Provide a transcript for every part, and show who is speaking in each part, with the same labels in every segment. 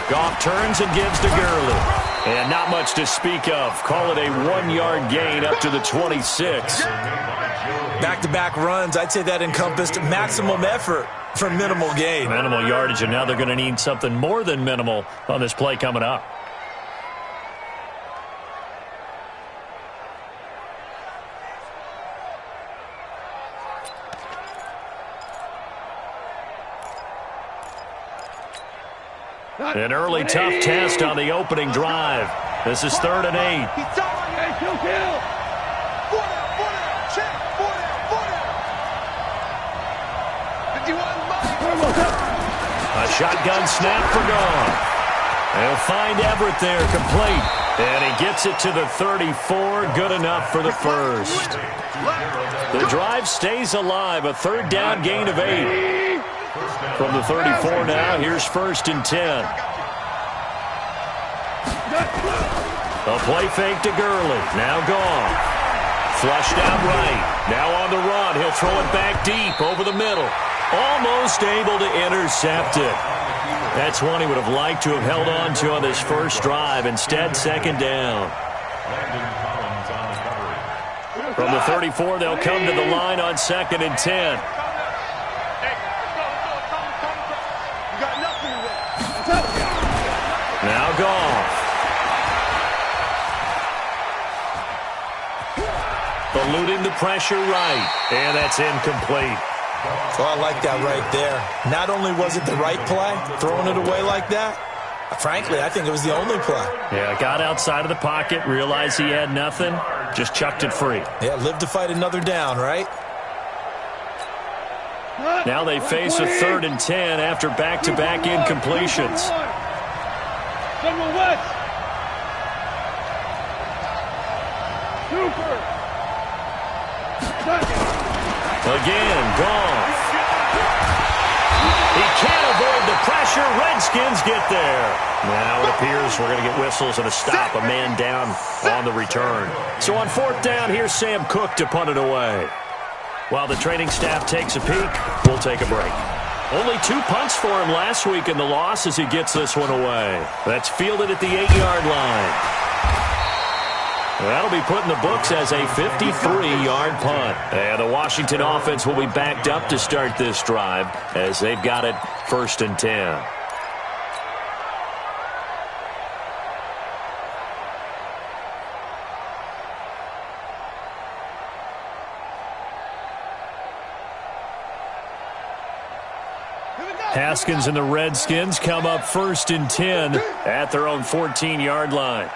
Speaker 1: Goff turns and gives to Gurley. And not much to speak of. Call it a 1-yard gain up to the 26.
Speaker 2: Back-to-back runs, I'd say that encompassed maximum effort for minimal gain.
Speaker 1: Minimal yardage, and now they're going to need something more than minimal on this play coming up. An early tough test on the opening drive. This is 3rd and 8. A shotgun snap for Goff. They'll find Everett there, complete. And he gets it to the 34, good enough for the first. The drive stays alive, a 3rd down gain of 8. From the 34 now, here's 1st and 10. A play fake to Gurley, now Goff. Flushed out right, now on the run. He'll throw it back deep over the middle. Almost able to intercept it. That's one he would have liked to have held on to on this first drive. Instead, 2nd down. From the 34, they'll come to the line on 2nd and 10. Now Goff. Eluding the pressure right. And that's incomplete.
Speaker 2: Oh, I like that right there. Not only was it the right play, throwing it away like that, frankly, I think it was the only play.
Speaker 1: Yeah, got outside of the pocket, realized he had nothing, just chucked it free.
Speaker 2: Yeah, live to fight another down, right?
Speaker 1: Now they face a 3rd and 10 after back-to-back incompletions. Again, Goff. He can't avoid the pressure. Redskins get there. Now it appears we're going to get whistles and a stop, a man down on the return. So on 4th down, here's Sam Cook to punt it away. While the training staff takes a peek, we'll take a break. Only 2 punts for him last week in the loss as he gets this one away. That's fielded at the 8-yard line. That'll be put in the books as a 53-yard punt. And the Washington offense will be backed up to start this drive as they've got it 1st and 10. Haskins and the Redskins come up 1st and 10 at their own 14-yard line.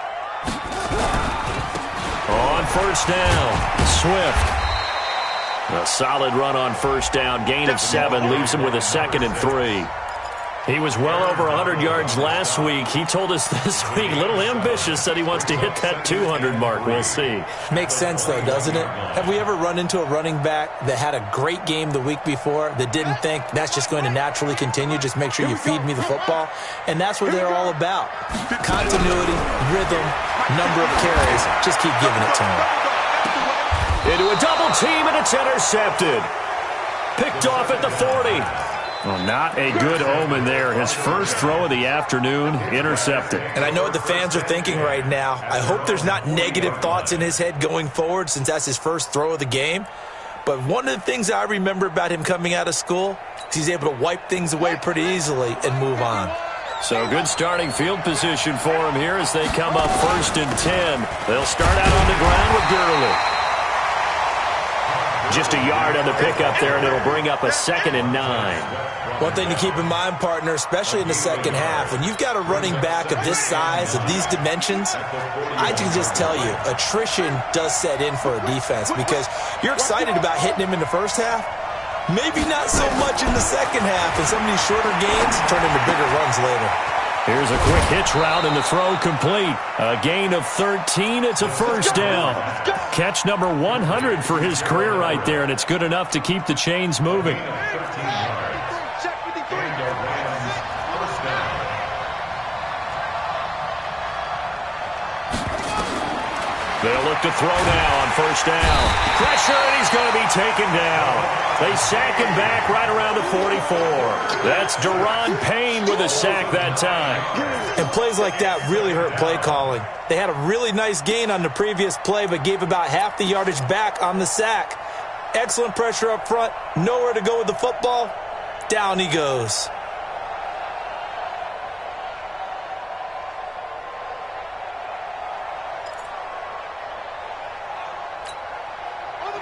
Speaker 1: On 1st down, Swift. A solid run on 1st down. Gain of 7 leaves him with a 2nd and 3. He was well over 100 yards last week. He told us this week, a little ambitious, said he wants to hit that 200 mark. We'll see.
Speaker 2: Makes sense, though, doesn't it? Have we ever run into a running back that had a great game the week before that didn't think that's just going to naturally continue? Just make sure you feed me the football. And that's what they're all about. Continuity, rhythm, number of carries. Just keep giving it to him.
Speaker 1: Into a double team, and it's intercepted. Picked off at the 40. Well, not a good omen there. His first throw of the afternoon, intercepted.
Speaker 2: And I know what the fans are thinking right now. I hope there's not negative thoughts in his head going forward since that's his first throw of the game. But one of the things I remember about him coming out of school is he's able to wipe things away pretty easily and move on.
Speaker 1: So good starting field position for him here as they come up 1st and 10. They'll start out on the ground with Gurley. Just a yard on the pickup there, and it'll bring up a 2nd and 9.
Speaker 2: One thing to keep in mind, partner, especially in the second half, when you've got a running back of this size, of these dimensions, I can just tell you, attrition does set in for a defense because you're excited about hitting him in the first half. Maybe not so much in the second half, and some of these shorter gains turn into bigger runs later.
Speaker 1: Here's a quick hitch route, and the throw complete. A gain of 13. It's a 1st down. Catch number 100 for his career right there, and it's good enough to keep the chains moving. They'll look to throw now on first down. Pressure, and he's going to be taken down. They sack him back right around the 44. That's Deron Payne with a sack that time.
Speaker 2: And plays like that really hurt play calling. They had a really nice gain on the previous play, but gave about half the yardage back on the sack. Excellent pressure up front. Nowhere to go with the football. Down he goes.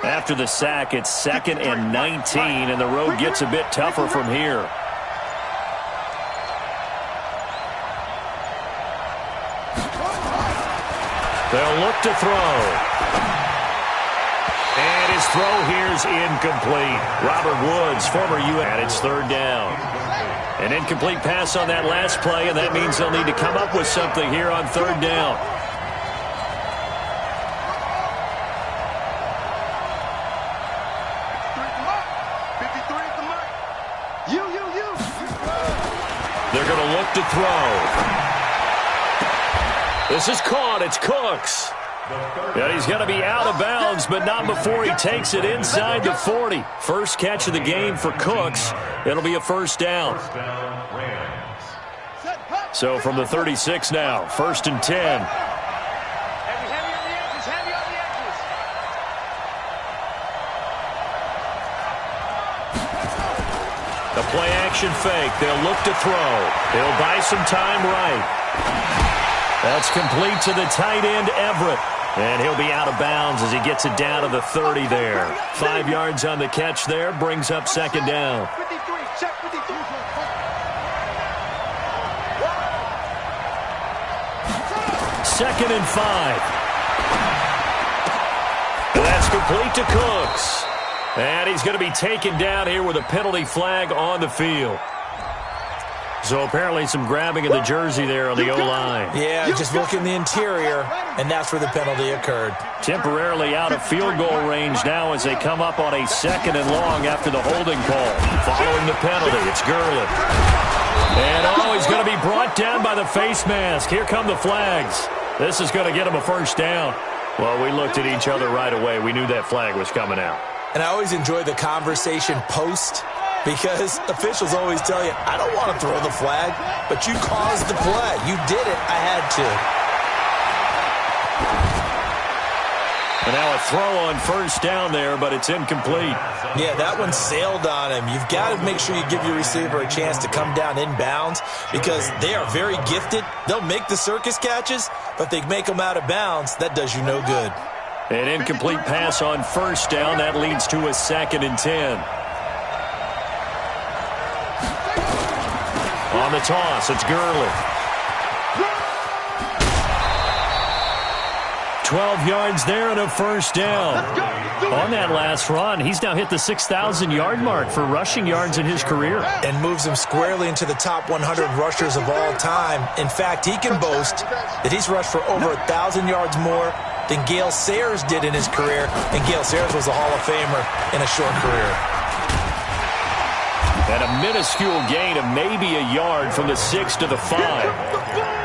Speaker 1: After the sack, it's 2nd and 19, and the road gets a bit tougher from here. They'll look to throw. And his throw here is incomplete. Robert Woods, former U.S. And it's 3rd down. An incomplete pass on that last play, and that means they'll need to come up with something here on 3rd down. They're going to look to throw. This is caught. It's Cooks. And he's going to be out of bounds, but not before he takes it inside the 40. First catch of the game for Cooks. It'll be a first down. So from the 36 now, 1st and 10. The play-action fake. They'll look to throw. He'll buy some time right. That's complete to the tight end, Everett. And he'll be out of bounds as he gets it down to the 30 there. 5 yards on the catch there. Brings up 2nd down. 2nd and 5. And that's complete to Cooks. And he's going to be taken down here with a penalty flag on the field. So apparently some grabbing of the jersey there on the O-line.
Speaker 2: Yeah, just look in the interior, and that's where the penalty occurred.
Speaker 1: Temporarily out of field goal range now as they come up on a 2nd and long after the holding call. Following the penalty, it's Gurley. And he's going to be brought down by the face mask. Here come the flags. This is going to get him a first down. Well, we looked at each other right away. We knew that flag was coming out.
Speaker 2: And I always enjoy the conversation post, because officials always tell you, I don't want to throw the flag, but you caused the play. You did it. I had to.
Speaker 1: And now a throw on first down there, but it's incomplete.
Speaker 2: Yeah, that one sailed on him. You've got to make sure you give your receiver a chance to come down inbounds, because they are very gifted. They'll make the circus catches, but they make them out of bounds. That does you no good.
Speaker 1: An incomplete pass on first down. That leads to a 2nd and 10. On the toss, it's Gurley. 12 yards there and a first down. On that last run, he's now hit the 6,000-yard mark for rushing yards in his career.
Speaker 2: And moves him squarely into the top 100 rushers of all time. In fact, he can boast that he's rushed for over 1,000 yards more than Gale Sayers did in his career. And Gale Sayers was a Hall of Famer in a short career.
Speaker 1: And a minuscule gain of maybe a yard from the 6 to the 5.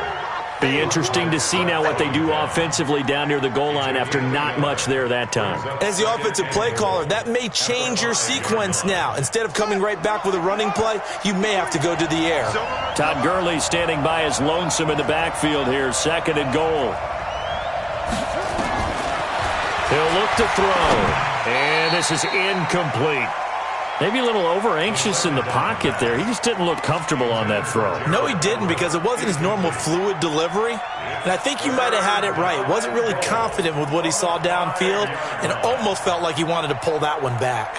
Speaker 1: Be interesting to see now what they do offensively down near the goal line after not much there that time.
Speaker 2: As the offensive play caller, that may change your sequence now. Instead of coming right back with a running play, you may have to go to the air.
Speaker 1: Todd Gurley standing by as lonesome in the backfield here. 2nd and goal. He'll look to throw. And this is incomplete. Maybe a little over-anxious in the pocket there. He just didn't look comfortable on that throw.
Speaker 2: No, he didn't, because it wasn't his normal fluid delivery. And I think you might have had it right. Wasn't really confident with what he saw downfield, and almost felt like he wanted to pull that one back.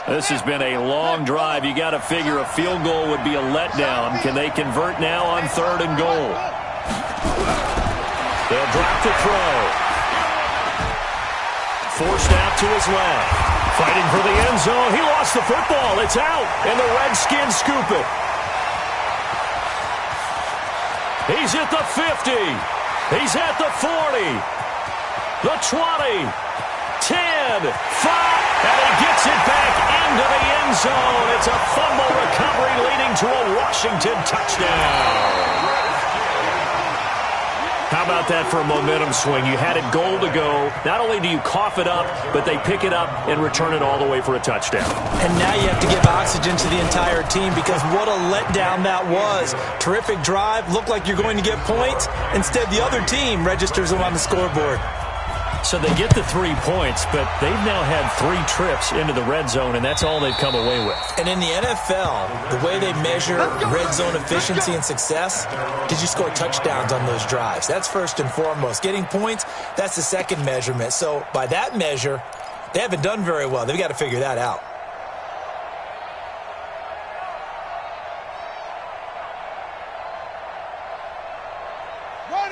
Speaker 1: This has been a long drive. You got to figure a field goal would be a letdown. Can they convert now on 3rd and goal? They'll drop the throw. Forced out to his left. Fighting for the end zone. He lost the football. It's out. And the Redskins scoop it. He's at the 50. He's at the 40. The 20. 10. 5. And he gets it back into the end zone. It's a fumble recovery leading to a Washington touchdown. How about that for a momentum swing? You had it goal to go. Not only do you cough it up, but they pick it up and return it all the way for a touchdown.
Speaker 2: And now you have to give oxygen to the entire team because what a letdown that was. Terrific drive. Looked like you're going to get points. Instead, the other team registers them on the scoreboard.
Speaker 1: So they get the 3 points, but they've now had 3 trips into the red zone, and that's all they've come away with.
Speaker 2: And in the NFL, the way they measure red zone efficiency and success, did you score touchdowns on those drives? That's first and foremost. Getting points, that's the second measurement. So by that measure, they haven't done very well. They've got to figure that out.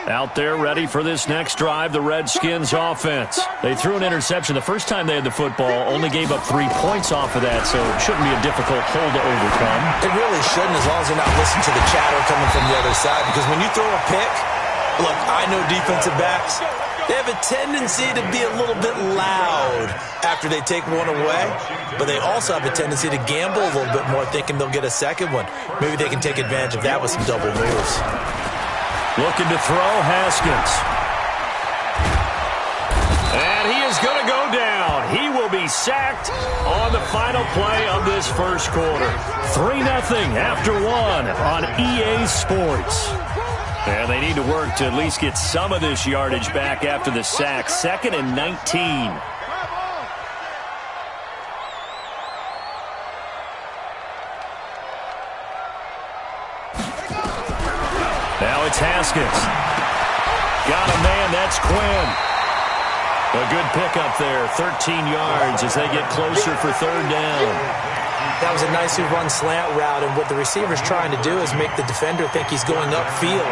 Speaker 1: Out there ready for this next drive, the Redskins offense. They threw an interception the first time they had the football, only gave up 3 points off of that, so it shouldn't be a difficult hole to overcome.
Speaker 2: It really shouldn't, as long as they're not listening to the chatter coming from the other side, because when you throw a pick, look, I know defensive backs, they have a tendency to be a little bit loud after they take one away, but they also have a tendency to gamble a little bit more, thinking they'll get a second one. Maybe they can take advantage of that with some double moves.
Speaker 1: Looking to throw, Haskins. And he is going to go down. He will be sacked on the final play of this first quarter. 3-0 after 1 on EA Sports. And they need to work to at least get some of this yardage back after the sack. 2nd and 19. Now it's Haskins. Got a man, that's Quinn. A good pickup there, 13 yards as they get closer for 3rd down.
Speaker 2: That was a nicely run slant route, and what the receiver's trying to do is make the defender think he's going upfield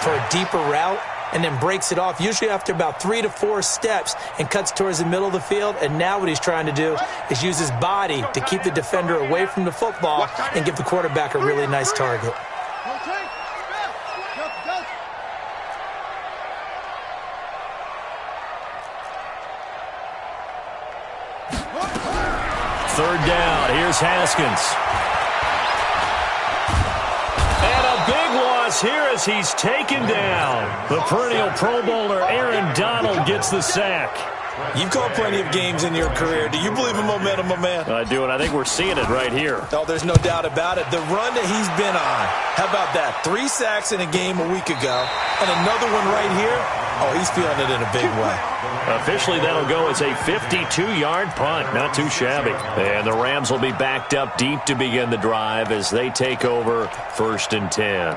Speaker 2: for a deeper route and then breaks it off, usually after about 3 to 4 steps, and cuts towards the middle of the field. And now what he's trying to do is use his body to keep the defender away from the football and give the quarterback a really nice target.
Speaker 1: Third down, here's Haskins. And a big loss here as he's taken down. The perennial Pro Bowler Aaron Donald gets the sack.
Speaker 2: You've called plenty of games in your career. Do you believe in momentum, my man?
Speaker 1: I do, and I think we're seeing it right here.
Speaker 2: Oh, there's no doubt about it. The run that he's been on. How about that? 3 sacks in a game a week ago, and another one right here. Oh, he's feeling it in a big way.
Speaker 1: Officially, that'll go as a 52-yard punt. Not too shabby. And the Rams will be backed up deep to begin the drive as they take over 1st and 10.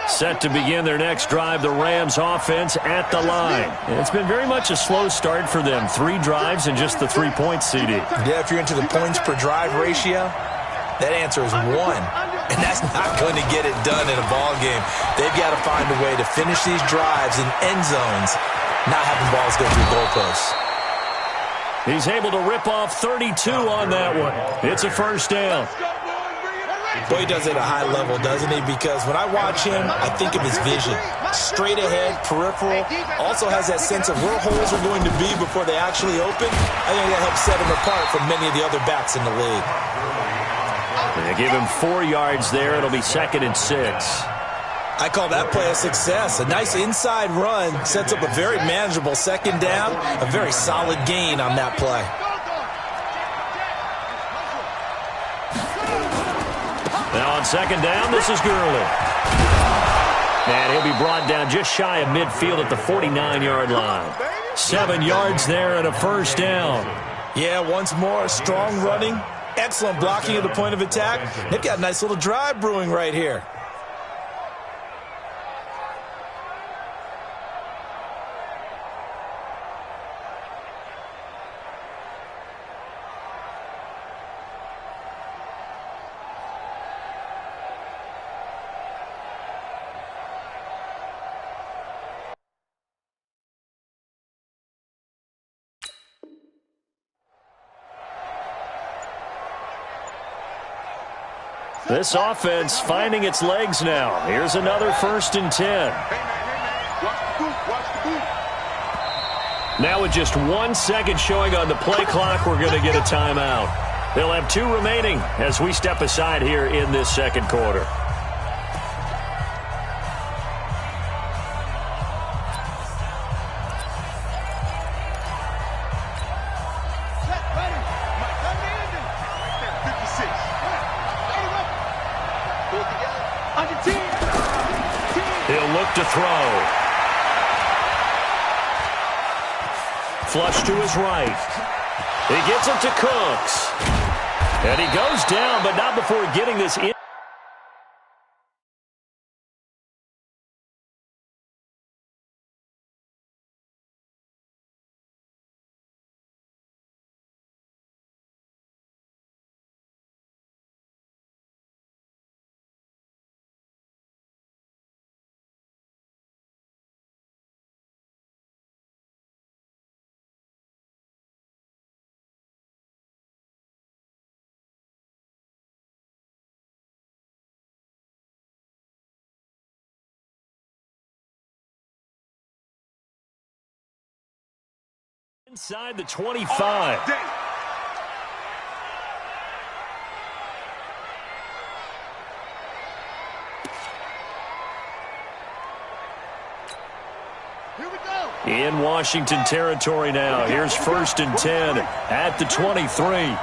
Speaker 1: Set to begin their next drive, the Rams offense at the line. And it's been very much a slow start for them. 3 drives and just the 3 points, CD.
Speaker 2: Yeah, if you're into the points per drive ratio, that answer is 1. And that's not going to get it done in a ball game. They've got to find a way to finish these drives in end zones, not having balls go through goalposts.
Speaker 1: He's able to rip off 32 on that one. It's a 1st down.
Speaker 2: Boy, he does it at a high level, doesn't he? Because when I watch him, I think of his vision. Straight ahead, peripheral. Also has that sense of where holes are going to be before they actually open. I think that helps set him apart from many of the other backs in the league.
Speaker 1: They give him 4 yards there. It'll be 2nd and 6.
Speaker 2: I call that play a success. A nice inside run sets up a very manageable 2nd down. A very solid gain on that play.
Speaker 1: Now on 2nd down, this is Gurley. And he'll be brought down just shy of midfield at the 49-yard line. 7 yards there and a 1st down.
Speaker 2: Yeah, once more, strong running, excellent blocking at the point of attack. They've got a nice little drive brewing right here.
Speaker 1: This offense finding its legs now. Here's another 1st and 10. Now with just 1 second showing on the play clock, we're going to get a timeout. They'll have 2 remaining as we step aside here in this second quarter. He'll look to throw. Flush to his right. He gets it to Cooks. And he goes down, but not before getting this in. Inside the 25.
Speaker 3: Here we go.
Speaker 1: In Washington territory now. Here's 1st and 10 at the 23.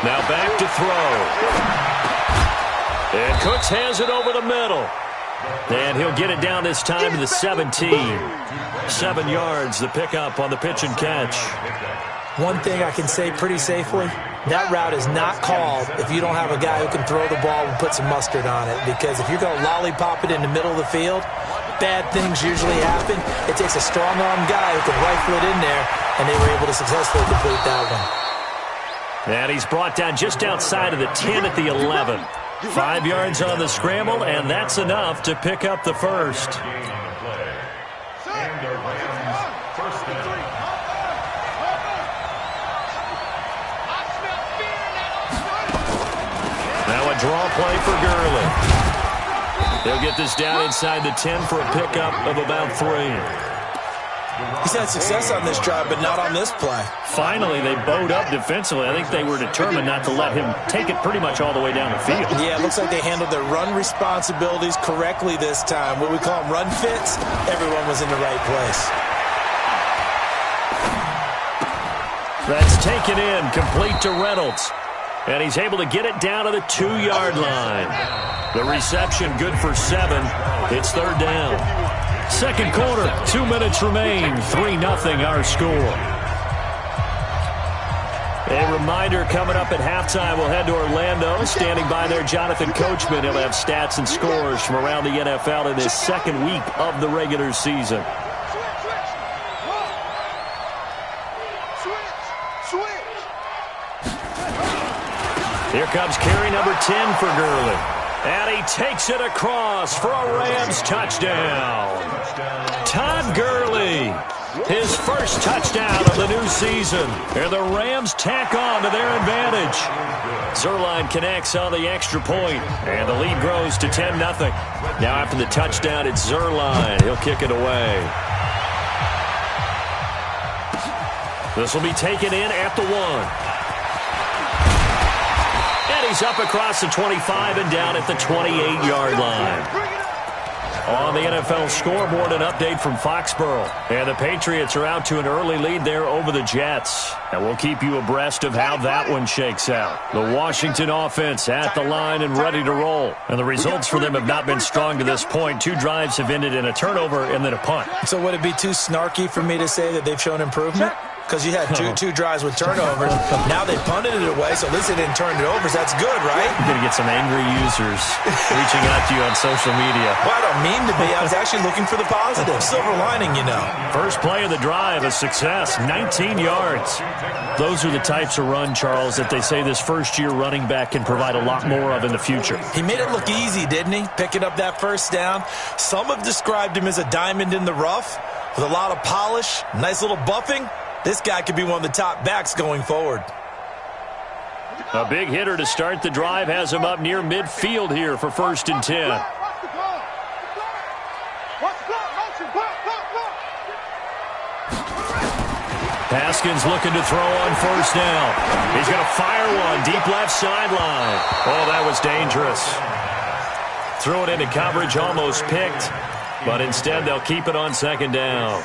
Speaker 1: Now back to throw. And Cooks has it over the middle. And he'll get it down this time to the 17. 7 yards, the pickup on the pitch and catch.
Speaker 2: One thing I can say pretty safely, that route is not called if you don't have a guy who can throw the ball and put some mustard on it. Because if you're going to lollipop it in the middle of the field, bad things usually happen. It takes a strong-arm guy who can rifle it in there, and they were able to successfully complete that one.
Speaker 1: And he's brought down just outside of the 10 at the 11. 5 yards on the scramble, and that's enough to pick up the first. Now a draw play for Gurley. They'll get this down inside the 10 for a pickup of about 3.
Speaker 2: He's had success on this drive, but not on this play.
Speaker 1: Finally, they bowed up defensively. I think they were determined not to let him take it pretty much all the way down the field.
Speaker 2: Yeah, it looks like they handled their run responsibilities correctly this time. What we call them run fits, everyone was in the right place.
Speaker 1: That's taken in, complete to Reynolds. And he's able to get it down to the 2-yard line. The reception good for 7. It's 3rd down. Second quarter, 2 minutes remain. 3-0 our score. A reminder coming up at halftime, we'll head to Orlando. Standing by there, Jonathan Coachman. He'll have stats and scores from around the NFL in this second week of the regular season. Here comes carry number 10 for Gurley. And he takes it across for a Rams touchdown. Todd Gurley, his first touchdown of the new season. And the Rams tack on to their advantage. Zuerlein connects on the extra point, and the lead grows to 10-0. Now after the touchdown, it's Zuerlein. He'll kick it away. This will be taken in at the 1. He's up across the 25 and down at the 28-yard line. On the NFL scoreboard, an update from Foxborough. And the Patriots are out to an early lead there over the Jets. And we'll keep you abreast of how that one shakes out. The Washington offense at the line and ready to roll. And the results for them have not been strong to this point. 2 drives have ended in a turnover and then a punt.
Speaker 2: So would it be too snarky for me to say that they've shown improvement? Because you had two drives with turnovers. Now they punted it away, so at least they didn't turn it over. So that's good, right?
Speaker 1: You're going to get some angry users reaching out to you on social media.
Speaker 2: Well, I don't mean to be. I was actually looking for the positive. Silver lining, you know.
Speaker 1: First play of the drive, a success, 19 yards. Those are the types of run, Charles, that they say this first-year running back can provide a lot more of in the future.
Speaker 2: He made it look easy, didn't he? Picking up that first down. Some have described him as a diamond in the rough with a lot of polish, nice little buffing. This guy could be one of the top backs going forward.
Speaker 1: A big hitter to start the drive has him up near midfield here for 1st and 10. Haskins looking to throw on first down. He's going to fire one deep left sideline. Oh, that was dangerous. Threw it into coverage, almost picked, but instead they'll keep it on second down.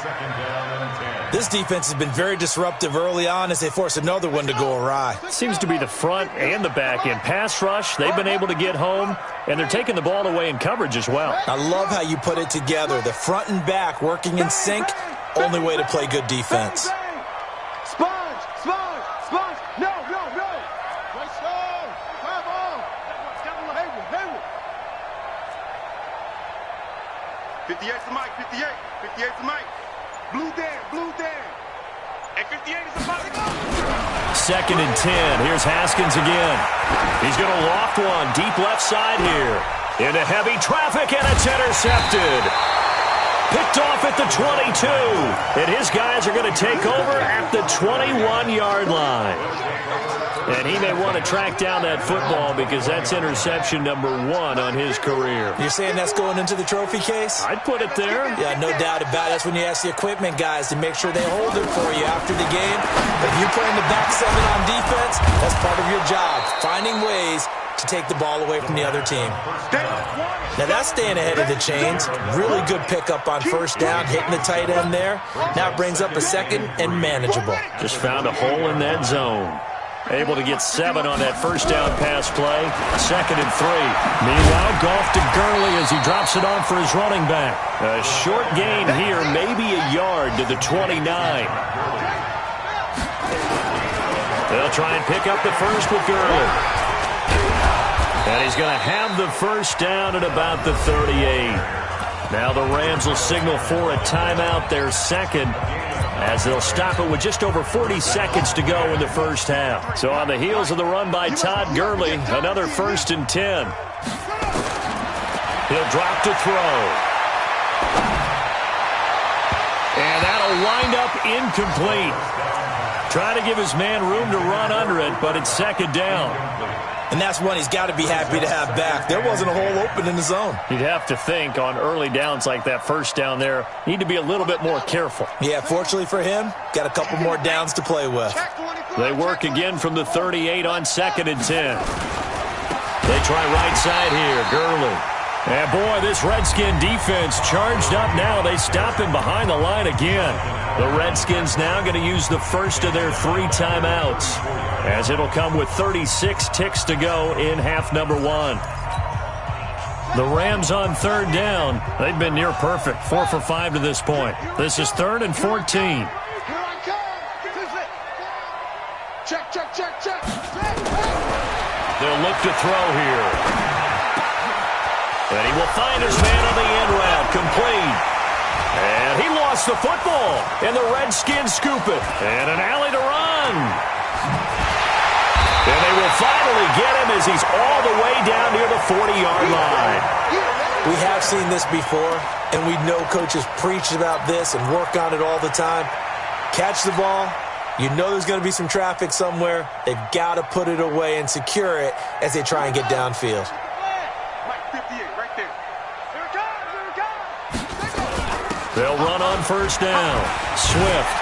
Speaker 2: This defense has been very disruptive early on as they force another one to go awry.
Speaker 1: Seems to be the front and the back end. Pass rush, they've been able to get home, and they're taking the ball away in coverage as well.
Speaker 2: I love how you put it together. The front and back working in sync, only way to play good defense.
Speaker 3: No. 58 to Mike, 58 to Mike. Blue Dan. And 58 is about to go.
Speaker 1: 2nd and 10. Here's Haskins again. He's going to loft one deep left side here. Into heavy traffic, and it's intercepted. Picked off at the 22. And his guys are going to take over at the 21-yard line. And he may want to track down that football because that's interception number 1 on his career.
Speaker 2: You're saying that's going into the trophy case?
Speaker 1: I'd put it there.
Speaker 2: Yeah, no doubt about it. That's when you ask the equipment guys to make sure they hold it for you after the game. If you're playing the back 7 on defense, that's part of your job, finding ways to take the ball away from the other team. Now that's staying ahead of the chains. Really good pickup on first down, hitting the tight end there. Now it brings up a 2nd and manageable.
Speaker 1: Just found a hole in that zone. Able to get 7 on that first down pass play. 2nd and 3. Meanwhile, Goff to Gurley as he drops it off for his running back. A short gain here, maybe a yard to the 29. They'll try and pick up the first with Gurley. And he's going to have the first down at about the 38. Now the Rams will signal for a timeout, their second, as they'll stop it with just over 40 seconds to go in the first half. So on the heels of the run by Todd Gurley, another 1st and 10. He'll drop to throw. And that'll wind up incomplete. Trying to give his man room to run under it, but it's 2nd down.
Speaker 2: And that's one he's got to be happy to have back. There wasn't a hole open in the zone.
Speaker 1: You'd have to think on early downs like that first down there, need to be a little bit more careful.
Speaker 2: Yeah, fortunately for him, got a couple more downs to play with.
Speaker 1: They work again from the 38 on 2nd and 10. They try right side here, Gurley. And boy, this Redskin defense charged up now. They stop him behind the line again. The Redskins now going to use the first of their 3 timeouts, as it'll come with 36 ticks to go in half number 1. The Rams on 3rd down. They've been near perfect, 4 for 5 to this point. This is 3rd and 14.
Speaker 3: Here I come. Check.
Speaker 1: They'll look to throw here. And he will find his man on the end route, complete. And he lost the football, and the Redskins scoop it. And an alley to run. And they will finally get him as he's all the way down near the 40-yard line.
Speaker 2: We have seen this before, and we know coaches preach about this and work on it all the time. Catch the ball. You know there's going to be some traffic somewhere. They've got to put it away and secure it as they try and get downfield.
Speaker 1: They'll run on first down. Swift.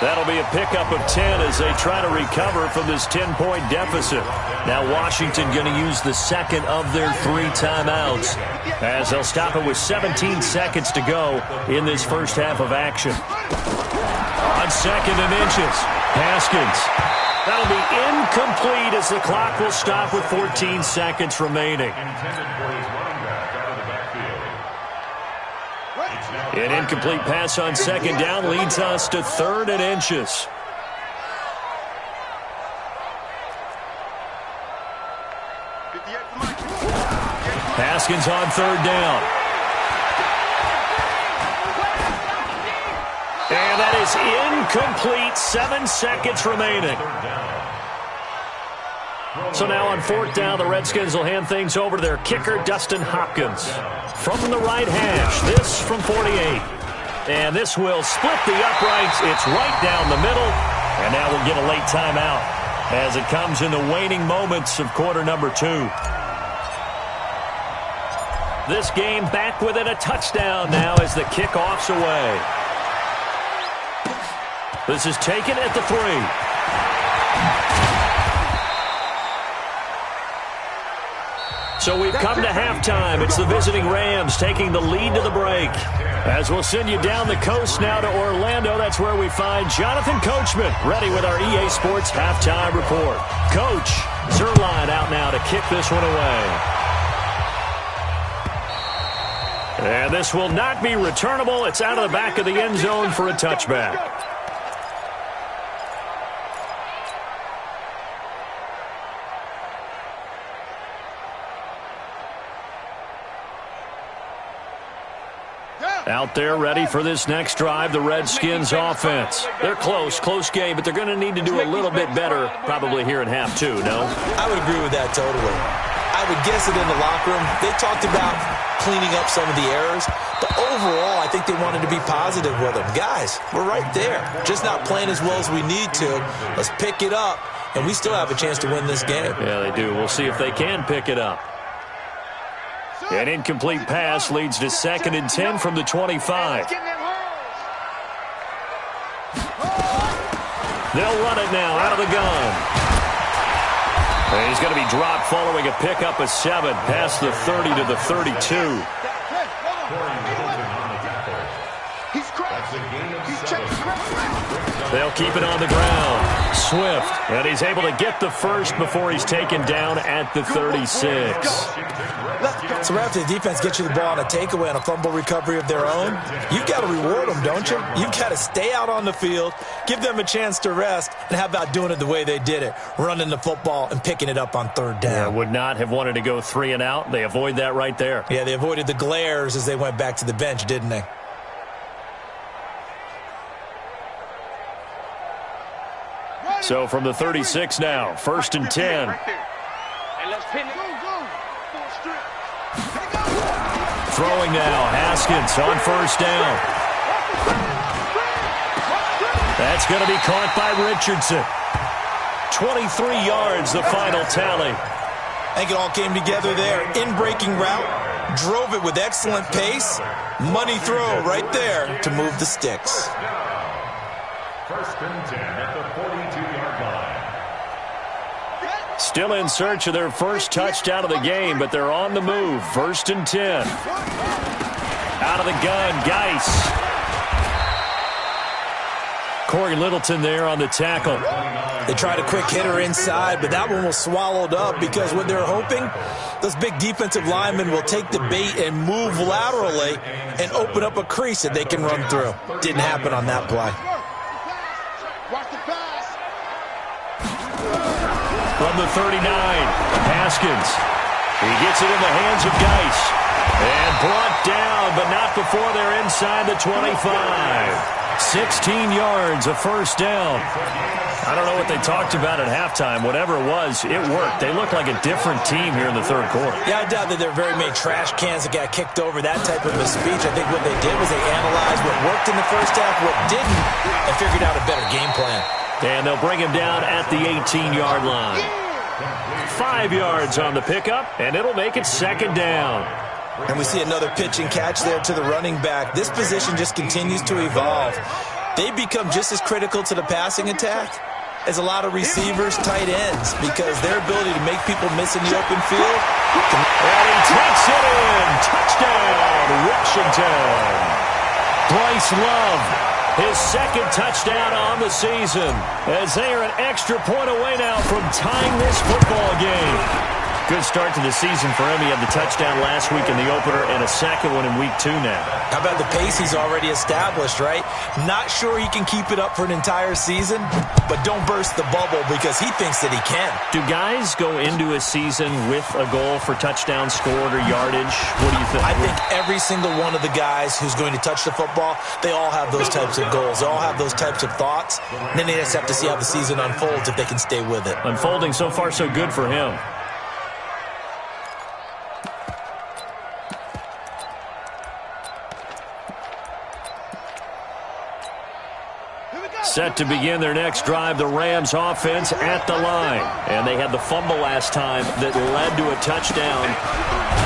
Speaker 1: That'll be a pickup of 10 as they try to recover from this 10-point deficit. Now Washington going to use the second of their 3 timeouts, as they'll stop it with 17 seconds to go in this first half of action. On 2nd and inches, Haskins. That'll be incomplete as the clock will stop with 14 seconds remaining. An incomplete pass on 2nd down leads us to 3rd and inches. Haskins on 3rd down. And that is incomplete. 7 seconds remaining. So now on 4th down, the Redskins will hand things over to their kicker, Dustin Hopkins. From the right hash, this from 48. And this will split the uprights. It's right down the middle. And now we'll get a late timeout as it comes in the waning moments of quarter number 2. This game back within a touchdown now as the kickoff's away. This is taken at the 3. So we've come to halftime. It's the visiting Rams taking the lead to the break. As we'll send you down the coast now to Orlando, that's where we find Jonathan Coachman ready with our EA Sports halftime report. Coach, Zerline out now to kick this one away. And this will not be returnable. It's out of the back of the end zone for a touchback. Out there ready for this next drive, the Redskins offense. They're close game, but they're going to need to do a little bit better probably here in half 2, no?
Speaker 2: I would agree with that totally. I would guess it in the locker room. They talked about cleaning up some of the errors, but overall I think they wanted to be positive with them. Guys, we're right there. Just not playing as well as we need to. Let's pick it up, and we still have a chance to win this game.
Speaker 1: Yeah, they do. We'll see if they can pick it up. An incomplete pass leads to 2nd and 10 from the 25. They'll run it now out of the gun. And he's going to be dropped following a pickup of 7 past the 30 to the 32. They'll keep it on the ground. Swift, and he's able to get the first before he's taken down at the 36.
Speaker 2: So after the defense gets you the ball on a takeaway on a fumble recovery of their own, you've got to reward them, don't you? You've got to stay out on the field, give them a chance to rest, and how about doing it the way they did it, running the football and picking it up on 3rd down.
Speaker 1: Yeah, would not have wanted to go 3 and out. They avoid that right there.
Speaker 2: Yeah, they avoided the glares as they went back to the bench, didn't they?
Speaker 1: So from the 36 now, 1st and 10. Throwing now, Haskins on 1st down. That's going to be caught by Richardson. 23 yards, the final tally.
Speaker 2: I think it all came together there. In-breaking route, drove it with excellent pace. Money throw right there to move the sticks.
Speaker 4: 1st and 10 at the 42-yard line.
Speaker 1: Still in search of their first touchdown of the game, but they're on the move. 1st and 10. Out of the gun, Geis. Corey Littleton there on the tackle.
Speaker 2: They tried a quick hitter inside, but that one was swallowed up because what they're hoping, those big defensive linemen will take the bait and move laterally and open up a crease that they can run through. Didn't happen on that play.
Speaker 1: From the 39, Haskins. He gets it in the hands of Geis. And brought down, but not before they're inside the 25. 16 yards, a 1st down. I don't know what they talked about at halftime. Whatever it was, it worked. They look like a different team here in the 3rd quarter.
Speaker 2: Yeah, I doubt that there are very many trash cans that got kicked over, that type of a speech. I think what they did was they analyzed what worked in the 1st half, what didn't, and figured out a better game plan.
Speaker 1: And they'll bring him down at the 18-yard line. 5 yards on the pickup, and it'll make it 2nd down.
Speaker 2: And we see another pitch and catch there to the running back. This position just continues to evolve. They become just as critical to the passing attack as a lot of receivers, tight ends, because their ability to make people miss in the open field.
Speaker 1: And he takes it in. Touchdown, Washington. Bryce Love, his 2nd touchdown on the season, as they are an extra point away now from tying this football game. Good start to the season for him. He had the touchdown last week in the opener and a 2nd one in week 2 now.
Speaker 2: How about the pace he's already established, right? Not sure he can keep it up for an entire season, but don't burst the bubble because he thinks that he can.
Speaker 1: Do guys go into a season with a goal for touchdown scored or yardage? What do you think?
Speaker 2: I think every single one of the guys who's going to touch the football, they all have those types of goals. They all have those types of thoughts. And then they just have to see how the season unfolds if they can stay with it.
Speaker 1: Unfolding so far so good for him. Set to begin their next drive, the Rams offense at the line. And they had the fumble last time that led to a touchdown.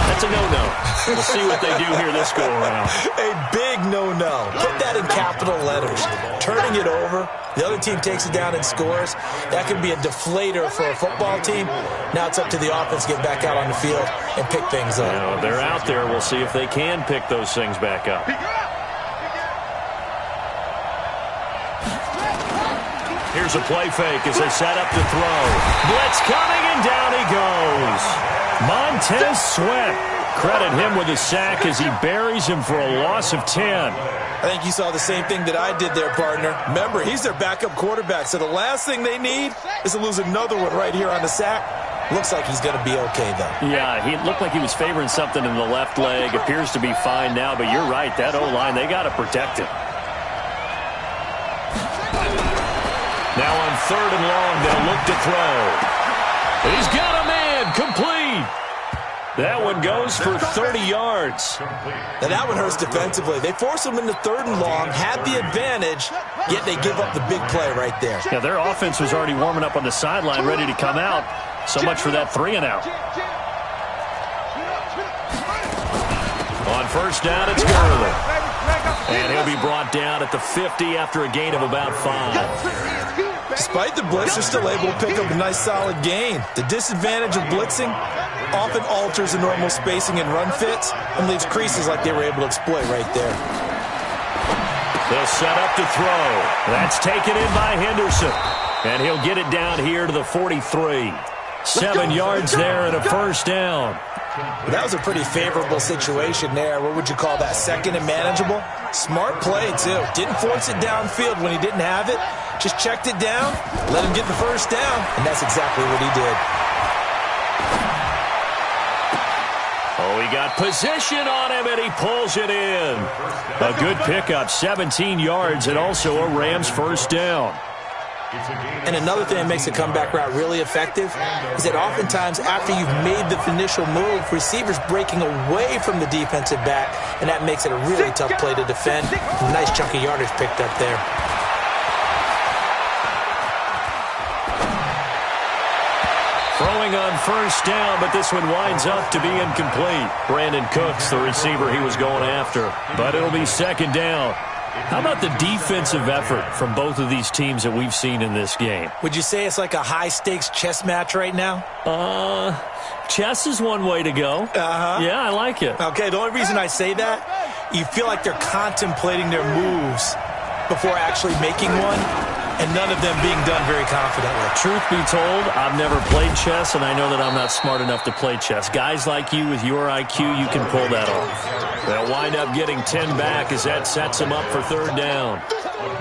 Speaker 1: That's a no-no. We'll see what they do here this go-around.
Speaker 2: A big no-no. Put that in capital letters. Turning it over, the other team takes it down and scores. That could be a deflator for a football team. Now it's up to the offense to get back out on the field and pick things up.
Speaker 1: Now, they're out there. We'll see if they can pick those things back up. Here's a play fake as they set up to throw. Blitz coming, and down he goes. Montez Sweat. Credit him with a sack as he buries him for a loss of 10.
Speaker 2: I think you saw the same thing that I did there, partner. Remember, he's their backup quarterback, so the last thing they need is to lose another one right here on the sack. Looks like he's going to be okay, though.
Speaker 1: Yeah, he looked like he was favoring something in the left leg. Appears to be fine now, but you're right. That O-line, they got to protect it. Now on 3rd and long, they'll look to throw. He's got a man, complete. That one goes for 30 yards.
Speaker 2: Now that one hurts defensively. They force him into 3rd and long, had the advantage, yet they give up the big play right there.
Speaker 1: Yeah, their offense was already warming up on the sideline, ready to come out. So much for that 3-and-out. On 1st down, it's Gurley. And he'll be brought down at the 50 after a gain of about 5.
Speaker 2: Despite the blitz, they're still able to pick up a nice solid gain. The disadvantage of blitzing often alters the normal spacing and run fits and leaves creases like they were able to exploit right there.
Speaker 1: They'll set up to throw. That's taken in by Henderson. And he'll get it down here to the 43. 7 yards there and a 1st down.
Speaker 2: That was a pretty favorable situation there. What would you call that? 2nd and manageable? Smart play, too. Didn't force it downfield when he didn't have it. Just checked it down, let him get the 1st down, and that's exactly what he did.
Speaker 1: Oh, he got position on him, and he pulls it in. A good pickup, 17 yards, and also a Rams 1st down.
Speaker 2: And another thing that makes the comeback route really effective is that oftentimes after you've made the initial move, receivers breaking away from the defensive back, and that makes it a really tough play to defend. A nice chunk of yardage picked up there.
Speaker 1: Throwing on 1st down, but this one winds up to be incomplete. Brandon Cooks, the receiver he was going after. But it'll be 2nd down. How about the defensive effort from both of these teams that we've seen in this game?
Speaker 2: Would you say it's like a high-stakes chess match right now?
Speaker 1: Chess is one way to go. Yeah, I like it.
Speaker 2: Okay, the only reason I say that, you feel like they're contemplating their moves before actually making one, and none of them being done very confidently.
Speaker 1: Truth be told, I've never played chess, and I know that I'm not smart enough to play chess. Guys like you with your IQ, you can pull that off. They'll wind up getting 10 back as that sets them up for 3rd down.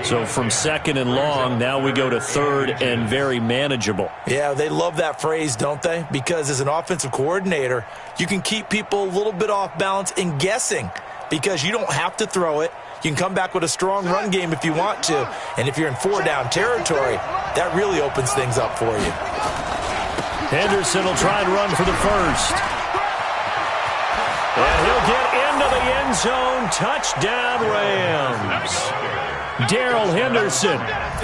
Speaker 1: So from 2nd and long, now we go to 3rd and very manageable.
Speaker 2: Yeah, they love that phrase, don't they? Because as an offensive coordinator, you can keep people a little bit off balance and guessing because you don't have to throw it. You can come back with a strong run game if you want to. And if you're in 4-down territory, that really opens things up for you.
Speaker 1: Henderson will try and run for the 1st. And he'll get into the end zone. Touchdown, Rams. Darrell Henderson,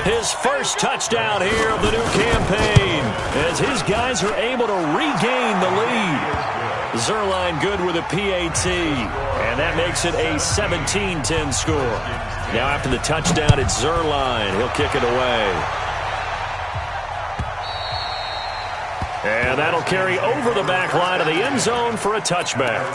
Speaker 1: his 1st touchdown here of the new campaign as his guys are able to regain the lead. Zerline good with a PAT, and that makes it a 17-10 score. Now after the touchdown, it's Zerline. He'll kick it away. And that'll carry over the back line of the end zone for a touchback.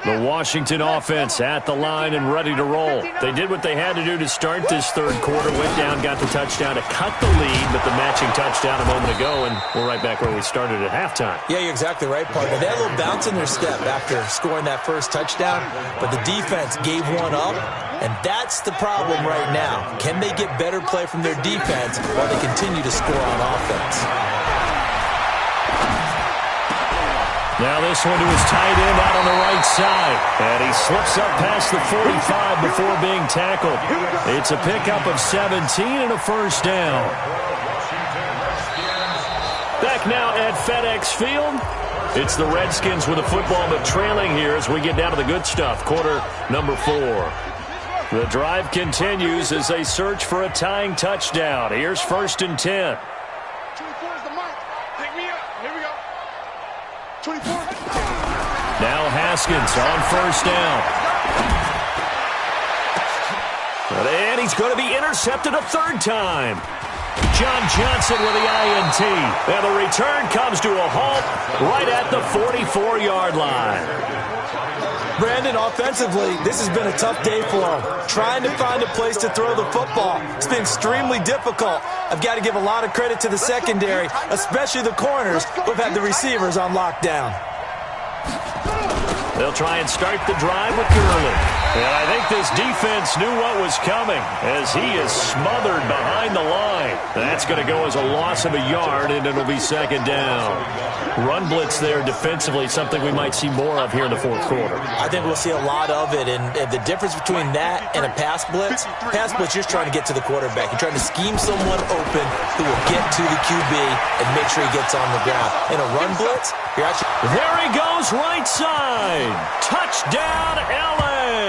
Speaker 1: The Washington offense at the line and ready to roll. They did what they had to do to start this 3rd quarter. Went down, got the touchdown to cut the lead, but the matching touchdown a moment ago, and we're right back where we started at halftime.
Speaker 2: Yeah, you're exactly right, partner. They had a little bounce in their step after scoring that 1st touchdown, but the defense gave one up, and that's the problem right now. Can they get better play from their defense while they continue to score on offense?
Speaker 1: Now this one to his tight end out on the right side. And he slips up past the 45 before being tackled. It's a pickup of 17 and a 1st down. Back now at FedEx Field. It's the Redskins with the football, but trailing here as we get down to the good stuff. Quarter number 4. The drive continues as they search for a tying touchdown. Here's 1st and 10.
Speaker 3: 24 is the mic. Pick me up. Here we go. 24.
Speaker 1: Now Haskins on 1st down. And he's going to be intercepted a 3rd time. John Johnson with the INT. And the return comes to a halt right at the 44-yard line.
Speaker 2: Brandon, offensively, this has been a tough day for him. Trying to find a place to throw the football. It's been extremely difficult. I've got to give a lot of credit to the secondary, especially the corners who've had the receivers on lockdown.
Speaker 1: They'll try and start the drive with Gurley. And I think this defense knew what was coming as he is smothered behind the line. That's going to go as a loss of a yard, and it'll be 2nd down. Run blitz there defensively, something we might see more of here in the 4th quarter.
Speaker 2: I think we'll see a lot of it, and the difference between that and a pass blitz, you're just trying to get to the quarterback. You're trying to scheme someone open who will get to the QB and make sure he gets on the ground. In a run blitz, you're actually...
Speaker 1: There he goes, right side. Touchdown, L.A.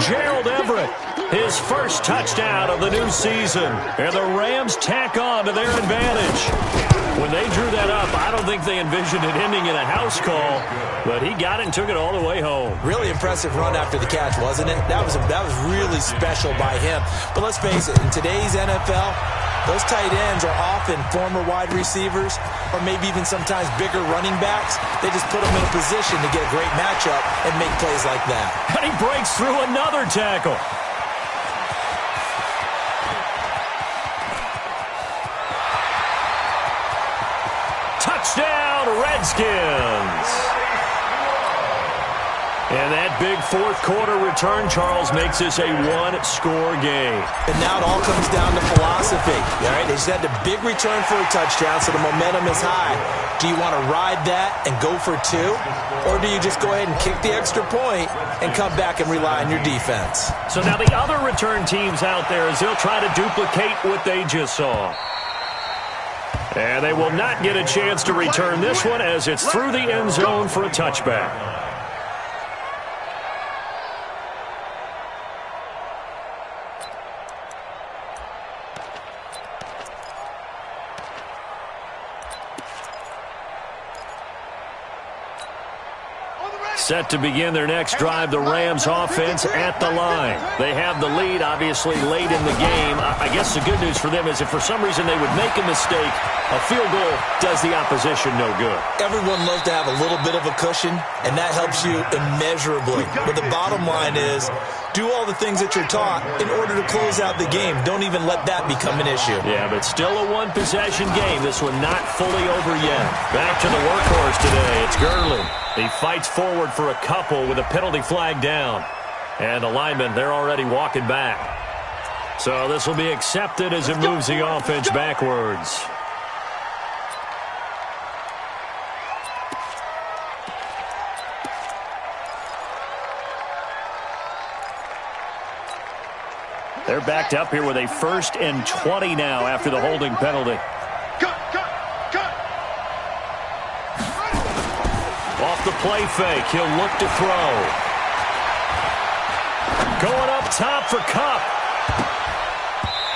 Speaker 1: Gerald Everett, his first touchdown of the new season. And the Rams tack on to their advantage. When they drew that up, I don't think they envisioned it ending in a house call, but he got it and took it all the way home.
Speaker 2: Really impressive run after the catch, wasn't it? That was really special by him. But let's face it, in today's NFL, those tight ends are often former wide receivers or maybe even sometimes bigger running backs. They just put them in a position to get a great matchup and make plays like that.
Speaker 1: And he breaks through another tackle. Touchdown, Redskins. And that big 4th quarter return, Charles, makes this a 1-score game.
Speaker 2: And now it all comes down to philosophy. All right, they just had a big return for a touchdown, so the momentum is high. Do you want to ride that and go for 2? Or do you just go ahead and kick the extra point and come back and rely on your defense?
Speaker 1: So now the other return teams out there as they'll try to duplicate what they just saw. And they will not get a chance to return this one as it's through the end zone for a touchback. Set to begin their next drive, the Rams offense at the line. They have the lead, obviously, late in the game. I guess the good news for them is if for some reason they would make a mistake, a field goal does the opposition no good.
Speaker 2: Everyone loves to have a little bit of a cushion, and that helps you immeasurably. But the bottom line is, do all the things that you're taught in order to close out the game. Don't even let that become an issue.
Speaker 1: Yeah, but still a one-possession game. This one not fully over yet. Back to the workhorse today. It's Gurley. He fights forward for a couple with a penalty flag down. And the linemen, they're already walking back. So this will be accepted as it moves the offense backwards. They're backed up here with a 1st and 20 now after the holding penalty.
Speaker 3: Cut.
Speaker 1: Off the play fake, he'll look to throw. Going up top for Kupp.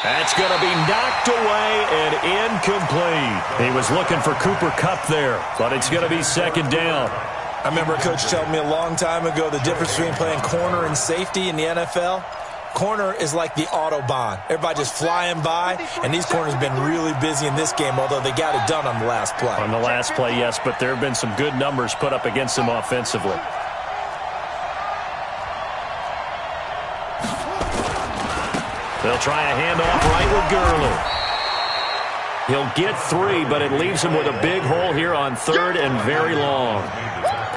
Speaker 1: That's going to be knocked away and incomplete. He was looking for Cooper Kupp there, but it's going to be 2nd down.
Speaker 2: I remember a coach telling me a long time ago the difference between playing corner and safety in the NFL. Corner is like the Autobahn. Everybody just flying by, and these corners have been really busy in this game, although they got it done on the last play.
Speaker 1: On the last play, yes, but there have been some good numbers put up against them offensively. They'll try a handoff right with Gurley. He'll get 3, but it leaves him with a big hole here on 3rd and very long.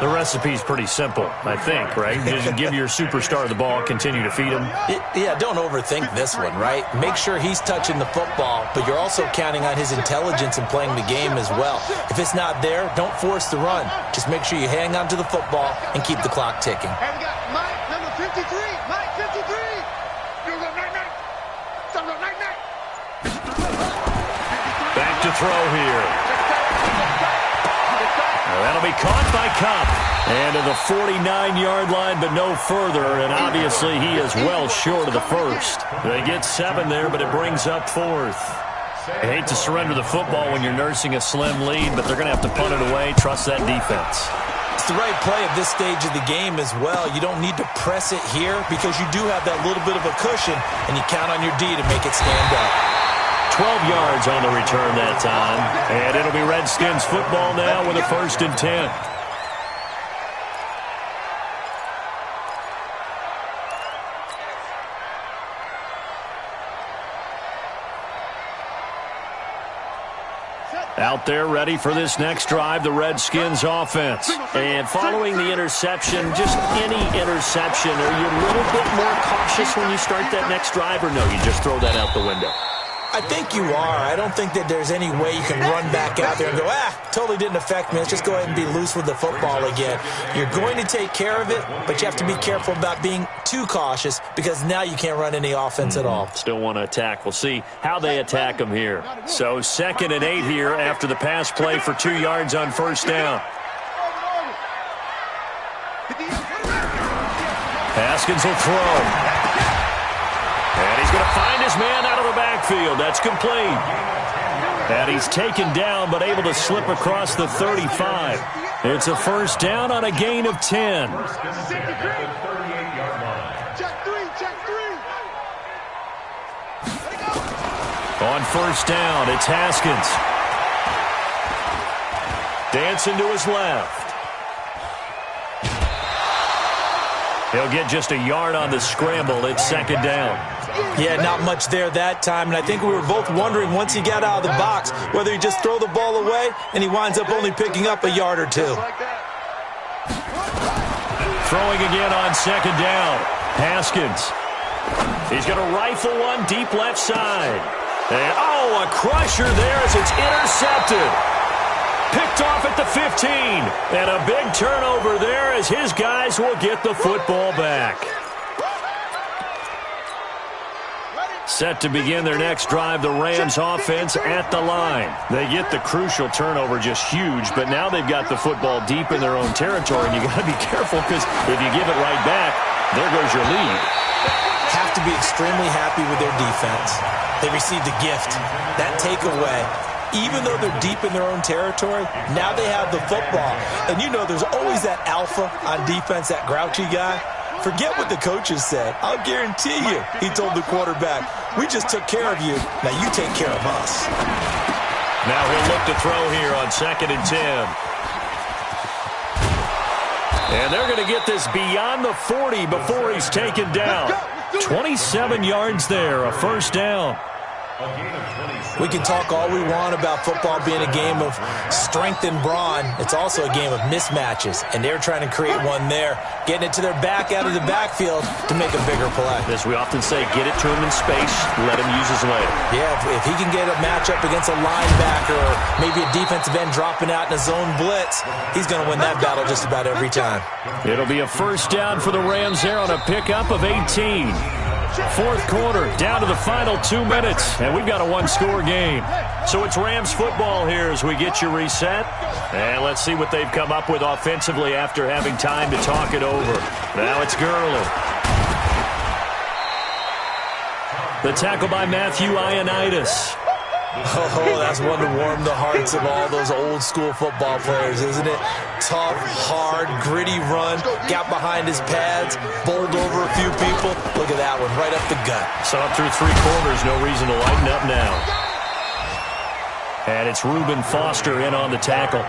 Speaker 1: The recipe's pretty simple, I think, right? Just give your superstar the ball, continue to feed him.
Speaker 2: Yeah, don't overthink this one, right? Make sure he's touching the football, but you're also counting on his intelligence in playing the game as well. If it's not there, don't force the run. Just make sure you hang on to the football and keep the clock ticking.
Speaker 3: Hey, we got Mike, number 53. Mike, 53. You go night-night. Back
Speaker 1: to throw here. That'll be caught by Cup. And to the 49-yard line, but no further. And obviously he is well short of the first. They get 7 there, but it brings up 4th. I hate to surrender the football when you're nursing a slim lead, but they're going to have to punt it away. Trust that defense.
Speaker 2: It's the right play at this stage of the game as well. You don't need to press it here because you do have that little bit of a cushion, and you count on your D to make it stand up.
Speaker 1: 12 yards on the return that time. And it'll be Redskins football now with a 1st and 10. Out there ready for this next drive, the Redskins offense. And following the interception, just any interception, are you a little bit more cautious when you start that next drive, or no, you just throw that out the window?
Speaker 2: I think you are. I don't think that there's any way you can run back out there and go, totally didn't affect me. Let's just go ahead and be loose with the football again. You're going to take care of it, but you have to be careful about being too cautious because now you can't run any offense at all.
Speaker 1: Still want to attack. We'll see how they attack them here. So 2nd and 8 here after the pass play for 2 yards on 1st down. Haskins will throw. And he's going to find his man out of the backfield. That's complete. And he's taken down but able to slip across the 35. It's a 1st down on a gain of 10. On 1st down, it's Haskins. Dancing to his left. He'll get just a yard on the scramble. It's 2nd down.
Speaker 2: Yeah, not much there that time, and I think we were both wondering once he got out of the box whether he just throw the ball away and he winds up only picking up a yard or 2.
Speaker 1: Throwing again on 2nd down. Haskins. He's going to rifle one deep left side. And, a crusher there as it's intercepted. Picked off at the 15. And a big turnover there as his guys will get the football back. Set to begin their next drive, the Rams offense at the line. They get the crucial turnover, just huge, but now they've got the football deep in their own territory, and you got to be careful because if you give it right back, there goes your lead.
Speaker 2: Have to be extremely happy with their defense. They received a gift. That takeaway, even though they're deep in their own territory, now they have the football. And you know there's always that alpha on defense, that grouchy guy. Forget what the coaches said. I'll guarantee you, he told the quarterback, we just took care of you. Now you take care of us.
Speaker 1: Now he'll look to throw here on 2nd and 10. And they're going to get this beyond the 40 before he's taken down. 27 yards there, a 1st down.
Speaker 2: We can talk all we want about football being a game of strength and brawn. It's also a game of mismatches, and they're trying to create one there, getting it to their back out of the backfield to make a bigger play.
Speaker 1: As we often say, get it to him in space, let him use his leg.
Speaker 2: Yeah, if he can get a matchup against a linebacker or maybe a defensive end dropping out in a zone blitz, he's going to win that battle just about every time.
Speaker 1: It'll be a 1st down for the Rams there on a pickup of 18. 4th quarter, down to the final 2 minutes, and we've got a 1-score game. So it's Rams football here as we get you reset. And let's see what they've come up with offensively after having time to talk it over. Now it's Gurley. The tackle by Matthew Ioannidis.
Speaker 2: Oh, that's one to warm the hearts of all those old-school football players, isn't it? Tough, hard, gritty run, got behind his pads, bowled over a few people. Look at that one, right up the gut.
Speaker 1: Saw it through 3 quarters, no reason to lighten up now. And it's Reuben Foster in on the tackle.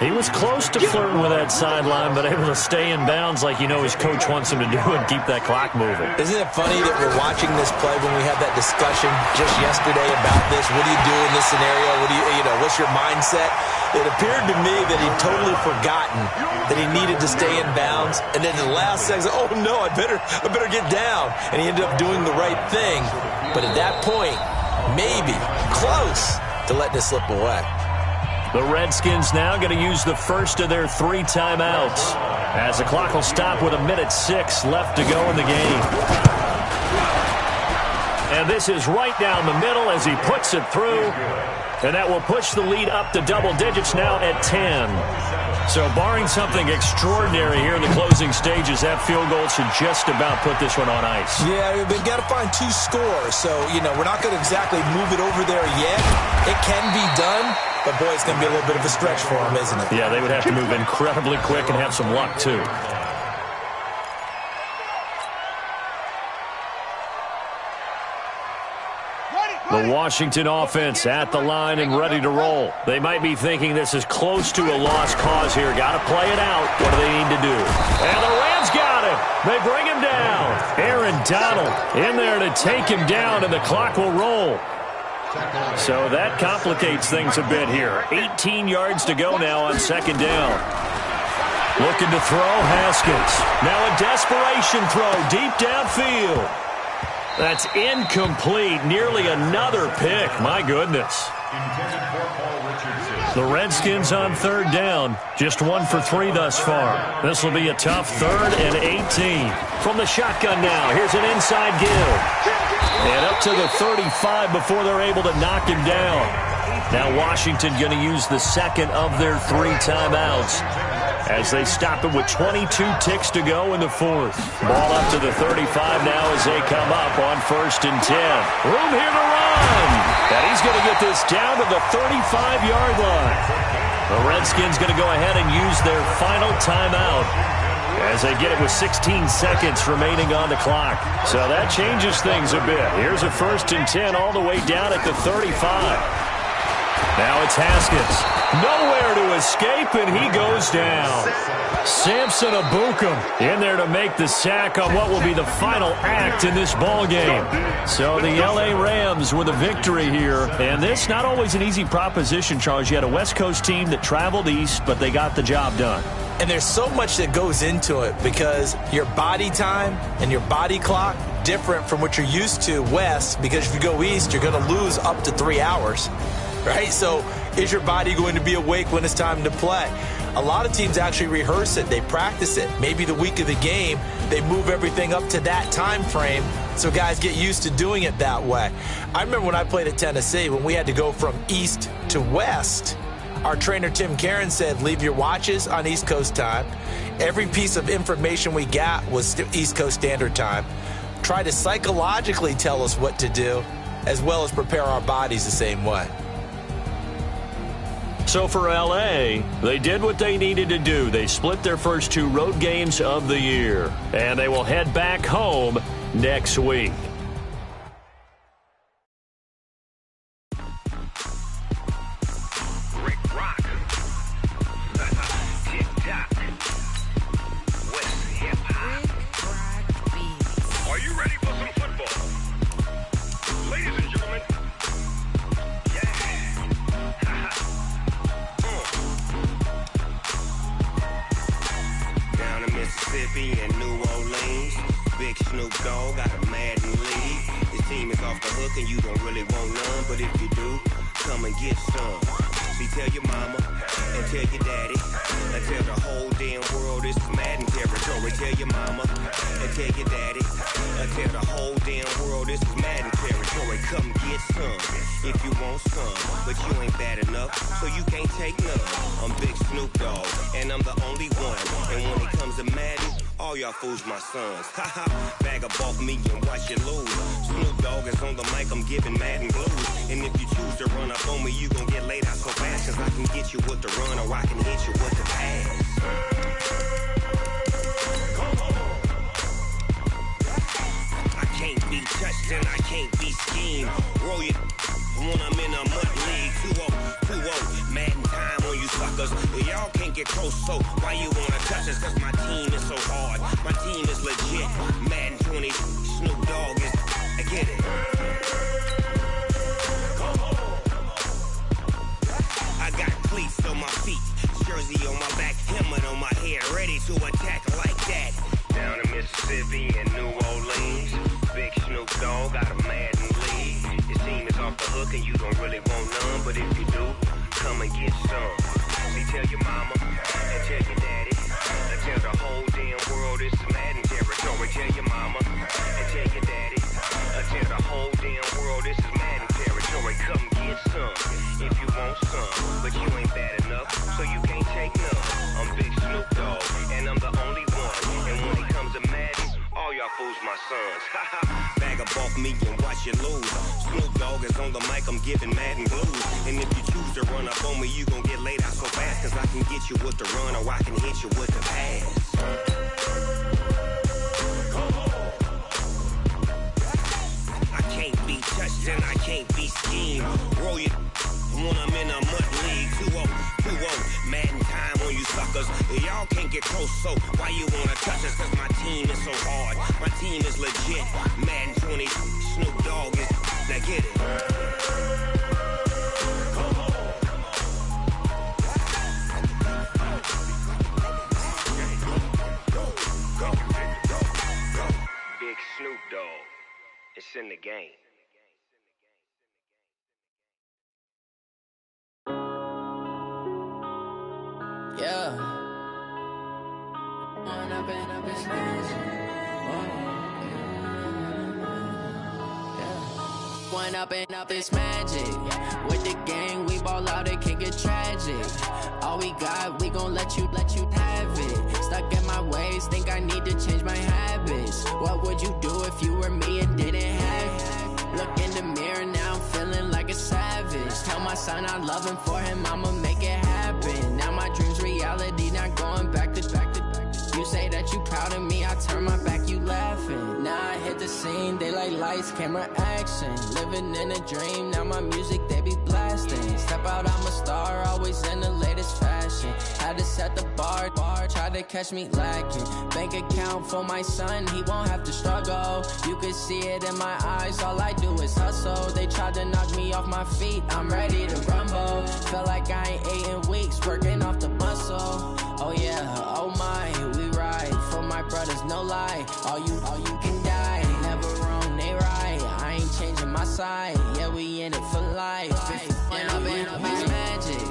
Speaker 1: He was close to flirting with that sideline, but able to stay in bounds like you know his coach wants him to do and keep that clock moving.
Speaker 2: Isn't it funny that we're watching this play when we had that discussion just yesterday about this? What do you do in this scenario? What do you know, what's your mindset? It appeared to me that he'd totally forgotten that he needed to stay in bounds, and then the last second, oh no, I better get down. And he ended up doing the right thing. But at that point, maybe close to letting it slip away.
Speaker 1: The Redskins now going to use the first of their 3 timeouts as the clock will stop with 1:06 left to go in the game. And this is right down the middle as he puts it through. And that will push the lead up to double digits now at 10. So barring something extraordinary here in the closing stages, that field goal should just about put this one on ice.
Speaker 2: Yeah, we've got to find 2 scores. So, we're not going to exactly move it over there yet. It can be done, but, boy, it's going to be a little bit of a stretch for them, isn't it?
Speaker 1: Yeah, they would have to move incredibly quick and have some luck, too. The Washington offense at the line and ready to roll. They might be thinking this is close to a lost cause here. Got to play it out. What do they need to do? And the Rams got him. They bring him down. Aaron Donald in there to take him down, and the clock will roll. So that complicates things a bit here. 18 yards to go now on second down. Looking to throw, Haskins. Now a desperation throw deep downfield. That's incomplete. Nearly another pick. My goodness. The Redskins on third down. Just 1 for 3 thus far. This will be a tough 3rd and 18. From the shotgun now. Here's an inside give. And up to the 35 before they're able to knock him down. Now Washington going to use the second of their 3 timeouts as they stop it with 22 ticks to go in the 4th. Ball up to the 35 now as they come up on 1st and 10. Room here to run. And he's going to get this down to the 35-yard line. The Redskins going to go ahead and use their final timeout as they get it with 16 seconds remaining on the clock. So that changes things a bit. Here's a 1st and 10 all the way down at the 35. Now it's Haskins. Nowhere to escape, and he goes down. Samson Abukum in there to make the sack on what will be the final act in this ball game. So the L.A. Rams with a victory here. And this not always an easy proposition, Charles. You had a West Coast team that traveled east, but they got the job done.
Speaker 2: And there's so much that goes into it because your body time and your body clock different from what you're used to west, because if you go east, you're going to lose up to 3 hours. Right? So is your body going to be awake when it's time to play? A lot of teams actually rehearse it. They practice it. Maybe the week of the game, they move everything up to that time frame so guys get used to doing it that way. I remember when I played at Tennessee, when we had to go from east to west, our trainer Tim Karen said, leave your watches on East Coast time. Every piece of information we got was East Coast Standard Time. Try to psychologically tell us what to do, as well as prepare our bodies the same way.
Speaker 1: So for L.A., they did what they needed to do. They split their first 2 road games of the year, and they will head back home next week.
Speaker 5: And New Orleans, big Snoop Dogg got a Madden lead. His team is off the hook and you don't really want none, but if you do, come and get some. See, tell your mama and tell your daddy and tell the whole damn world this is Madden territory. Tell your mama and tell your daddy and tell the whole damn world this is Madden territory. Come get some if you want some, but you ain't bad enough, so you can't take none. I'm Big Snoop Dogg and I'm the only one, and when it comes to Madden, all y'all fools my sons. Haha, bag up off me and watch you lose. Snoop Dogg is on the mic, I'm giving Madden blues. And if you choose to run up on me, you gon' get laid out so fast, cause I can get you with the run or I can hit you with the pass. I can't be touched and I can't be schemed. Roll you when I'm in a mud league. 2-0, Madden time on you suckers. Y'all can't get close, so why you wanna touch us? Cause my team is so hard, my team is legit. Madden 20, Snoop Dogg is, I get it. I got cleats on my feet, jersey on my back, helmet on my head, ready to attack like that. Down in Mississippi and New Orleans, big Snoop Dogg got a Madden lead. His team is off the hook and you don't really want none, but if you do, come and get some. See, tell your mama and tell your daddy and tell the whole damn world this is Madden territory. Tell your mama and tell your daddy and tell the whole damn world this is Madden territory. Come get some if you want some, but you ain't bad enough, so you can't take none. I'm Big Snoop Dogg, and I'm the only one. And when it comes to Madden, all y'all fools my sons. Bag up off me and watch you lose. Snoop Dogg is on the mic, I'm giving Madden blues. And if you choose to run up on me, you gon' get laid out so fast. Cause I can get you with the run or I can hit you with the pass. I can't be touched and I can't be schemed. Roll you when I'm in a mud league. 2-0, Madden time on you suckers. Y'all can't get close, so why you wanna touch us? Cause my team is so hard, my team is legit. Madden 20, Snoop Dogg is, now get it. Big Snoop Dogg, it's in the game.
Speaker 6: Yeah. One up and up is magic. With the gang, we ball out, it can get tragic. All we got, we gon' let you have it. Stuck in my ways, think I need to change my habits. What would you do if you were me and didn't have it? Look in the mirror, now I'm feeling like a savage. Tell my son I love him, for him I'ma make it happen. Now my dream's reality, not going back to. You say that you proud of me, I turn my back, you laughing. Now I hit the scene, they like lights, camera, action. Living in a dream, now my music, they be blasting. Step out, I'm a star, always in the latest fashion. Had to set the bar, try to catch me lacking. Bank account for my son, he won't have to struggle. You can see it in my eyes, all I do is hustle. They tried to knock me off my feet, I'm ready to rumble. Feel like I ain't ate in weeks, working off the muscle. Oh yeah, oh my, we ride for my brothers, no lie. All you can die, never wrong, they right. I ain't changing my side, yeah, we in it for life. When up and up is magic.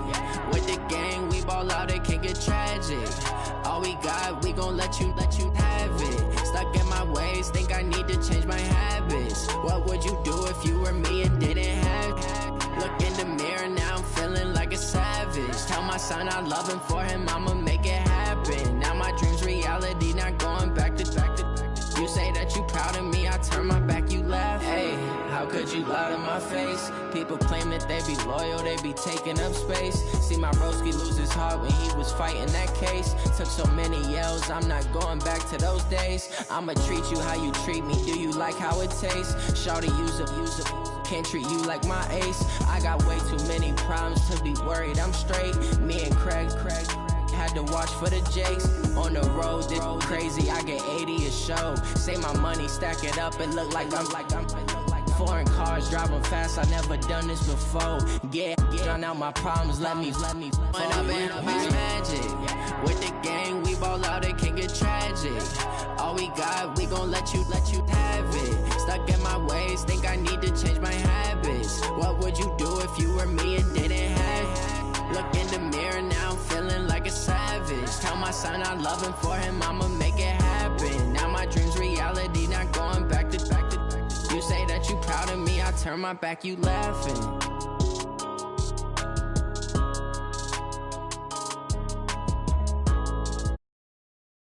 Speaker 6: With the gang, we ball out, it can get tragic. All we got, we gon' let you have it. Stuck in my ways, think I need to change my habits. What would you do if you were me and didn't have it? Look in the mirror, now I'm feeling like a savage. Tell my son I love him, for him I'ma make it happen. Now my dream's reality, not going back to. You say that you proud of me, I turn my back, you laugh. Hey, how could you lie to my face? People claim that they be loyal, they be taking up space. See my broski lose his heart when he was fighting that case. Took so many yells, I'm not going back to those days. I'ma treat you how you treat me, do you like how it tastes? Shawty, use it. Can't treat you like my ace. I got way too many problems to be worried, I'm straight. Me and Craig had to watch for the Jakes. On the road, this crazy, I get 80 a show. Say my money, stack it up, it look like I'm foreign cars, driving fast, I never done this before. Get drown out my problems, let me When up and up is magic. With the gang, we ball out, it can get tragic. All we got, we gon' let you have it. Stuck in my ways, think I need to change my habits. What would you do if you were me and didn't have it? Look in the mirror, now I'm feeling like a savage. Tell my son I love him, for him I'ma make it happen. Now my dream's reality, not going back to. You say that you proud of me, I turn my back, you laughing.